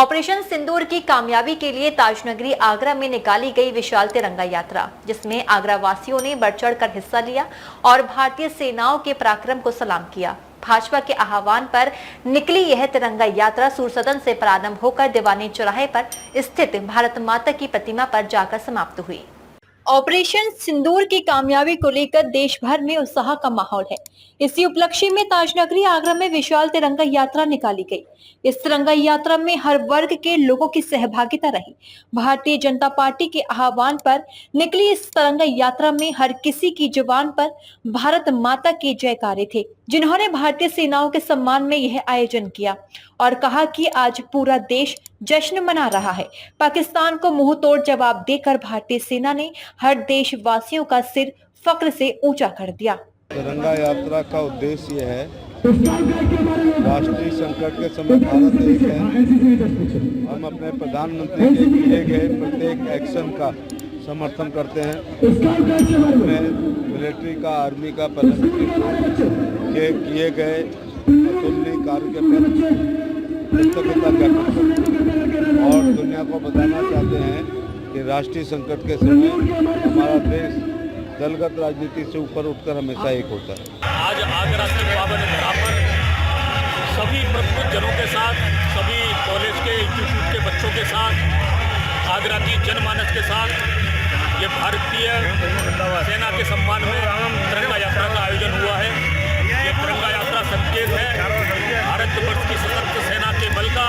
Operation सिंदूर की कामयाबी के लिए ताजनगरी आगरा में निकाली गई विशाल तिरंगा यात्रा, जिसमें आगरा वासियों ने बढ़ चढ़कर हिस्सा लिया और भारतीय सेनाओं के पराक्रम को सलाम किया। भाजपा के आह्वान पर निकली यह तिरंगा यात्रा सूरसदन से प्रारंभ होकर दीवानी चौराहे पर स्थित भारत माता की प्रतिमा पर जाकर समाप्त हुई। ऑपरेशन सिंदूर की कामयाबी को लेकर देश भर में उत्साह का माहौल है। इसी उपलक्ष्य में ताजनगरी आगरा में विशाल तिरंगा यात्रा निकाली गई। इस तिरंगा यात्रा में हर वर्ग के लोगों की सहभागिता रही। भारतीय जनता पार्टी के आह्वान पर निकली इस तिरंगा यात्रा में हर किसी की जुबान पर भारत माता के जयकारे थे, जिन्होंने भारतीय सेनाओं के सम्मान में यह आयोजन किया और कहा कि आज पूरा देश जश्न मना रहा है। पाकिस्तान को मुंह तोड़ जवाब देकर भारतीय सेना ने हर देशवासियों का सिर फक्र से ऊंचा कर दिया। तिरंगा यात्रा का उद्देश्य यह है, राष्ट्रीय संकट के समय भारत एक है। हम अपने प्रधानमंत्री के किए गए प्रत्येक एक्शन का समर्थन करते हैं। उसमें मिलिट्री का, आर्मी का, पैरामिलिट्री के किए गए अतुलनीय कार्य के प्रति कृतज्ञता ज्ञापन करते हैं और दुनिया को बताना चाहते हैं कि राष्ट्रीय संकट के समय हमारा देश दलगत राजनीति से ऊपर उठकर हमेशा एक होता है। आज आगरा के पावन धरा पर सभी प्रबुद्ध जनों के साथ, सभी कॉलेज के इंस्टीट्यूट के बच्चों के साथ, आगरा की जनमानस के साथ ये भारतीय सेना के सम्मान में तिरंगा यात्रा का आयोजन हुआ है। ये तिरंगा यात्रा संकेत है भारतवर्ष की सशस्त्र सेना के बल का।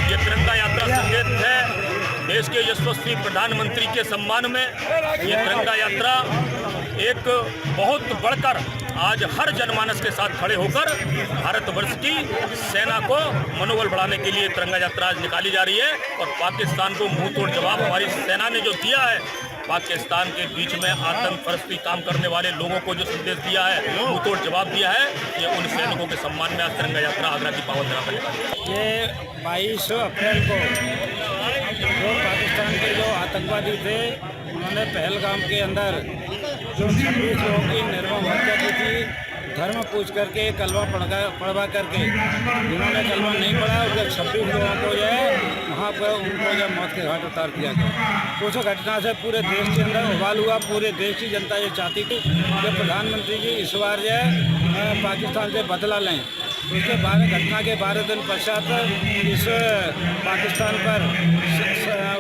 ये तिरंगा यात्रा संकेत है देश के यशस्वी प्रधानमंत्री के सम्मान में। ये तिरंगा यात्रा एक बहुत बढ़कर आज हर जनमानस के साथ खड़े होकर भारतवर्ष की सेना को मनोबल बढ़ाने के लिए तिरंगा यात्रा आज निकाली जा रही है और पाकिस्तान को मुंह तोड़ जवाब हमारी सेना ने जो दिया है, पाकिस्तान के बीच में आतंक परस्ती काम करने वाले लोगों को जो संदेश दिया है, मुंह तोड़ जवाब दिया है, ये उन सैनिकों के सम्मान में आज तिरंगा यात्रा आगरा की पावन धरा पर निकाली। ये 22 अप्रैल को जो पाकिस्तान के जो आतंकवादी थे, उन्होंने पहलगाम के अंदर जो 26 लोगों की निर्मम हत्या की थी, धर्म पूछ करके कलमा पढ़वा करके, जिन्होंने कलमा नहीं पढ़ा उनके 26 लोगों को जो है वहाँ पर उनको जो मौत के घाट उतार दिया गया। उस घटना से पूरे देश के अंदर उबाल हुआ। पूरे देश की जनता ये चाहती थी कि प्रधानमंत्री जी इस बार जो है पाकिस्तान से बदला लें। उसके घटना के 12 दिन पश्चात इस पाकिस्तान पर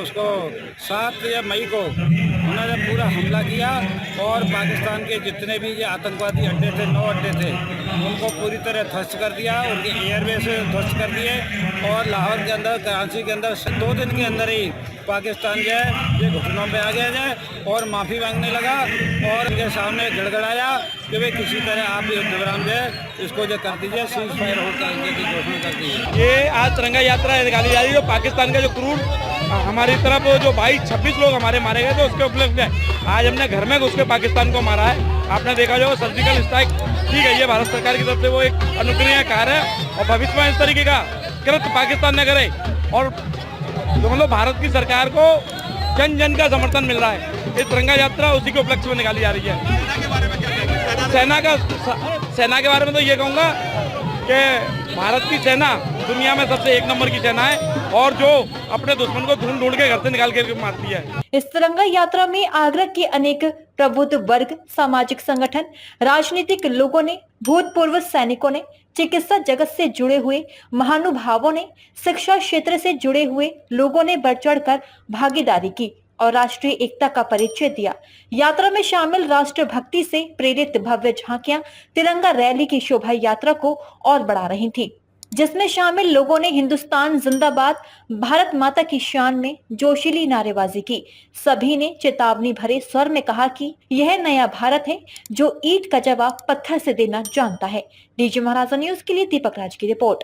उसको 7 मई को उन्होंने पूरा हमला किया और पाकिस्तान के जितने भी ये आतंकवादी अड्डे थे, 9 अड्डे थे, उनको पूरी तरह ध्वस्त कर दिया। उनके एयरवेज ध्वस्त कर दिए और लाहौर के अंदर, कराची के अंदर 2 दिन के अंदर ही पाकिस्तान जो है ये घुटनों पे आ गया जाए और माफ़ी मांगने लगा और उनके सामने गड़गड़ाया कि भाई किसी तरह आप युद्ध विराम जो है इसको जो कर दीजिए, सीज फायर होल्ड करने की घोषणा कर दीजिए। ये आज तिरंगा यात्रा निकाली जा रही है। पाकिस्तान का जो क्रूर हमारी तरफ जो 26 लोग हमारे मारे गए थे, उसके उपलक्ष्य में आज हमने घर में घुस के पाकिस्तान को मारा है। आपने देखा जो सर्जिकल स्ट्राइक की गई है भारत सरकार की तरफ से, वो एक अनुकरणीय कार्य है और भविष्य में इस तरीके का कृत्य पाकिस्तान ने करे और तो मतलब भारत की सरकार को जन जन का समर्थन मिल रहा है। इस तिरंगा यात्रा उसी के उपलक्ष्य में निकाली जा रही है। सेना के बारे में तो ये कहूँगा कि भारत की सेना दुनिया में सबसे 1 नंबर की सेना है और जो अपने दुश्मन को ढूंढ ढूंढ के घर से निकाल के मारती है। इस तिरंगा यात्रा में आगरा के अनेक प्रबुद्ध वर्ग, सामाजिक संगठन, राजनीतिक लोगों ने, भूतपूर्व सैनिकों ने, चिकित्सा जगत से जुड़े हुए महानुभावों ने, शिक्षा क्षेत्र से जुड़े हुए लोगों ने बढ़ चढ़कर भागीदारी की और राष्ट्रीय एकता का परिचय दिया। यात्रा में शामिल राष्ट्रभक्ति से प्रेरित भव्य झांकियां तिरंगा रैली की शोभा यात्रा को और बढ़ा रही थी, जिसमें शामिल लोगों ने हिंदुस्तान जिंदाबाद, भारत माता की शान में जोशीली नारेबाजी की। सभी ने चेतावनी भरे स्वर में कहा कि यह नया भारत है जो ईंट का जवाब पत्थर से देना जानता है। डीजी महाराजा न्यूज के लिए दीपक राज की रिपोर्ट।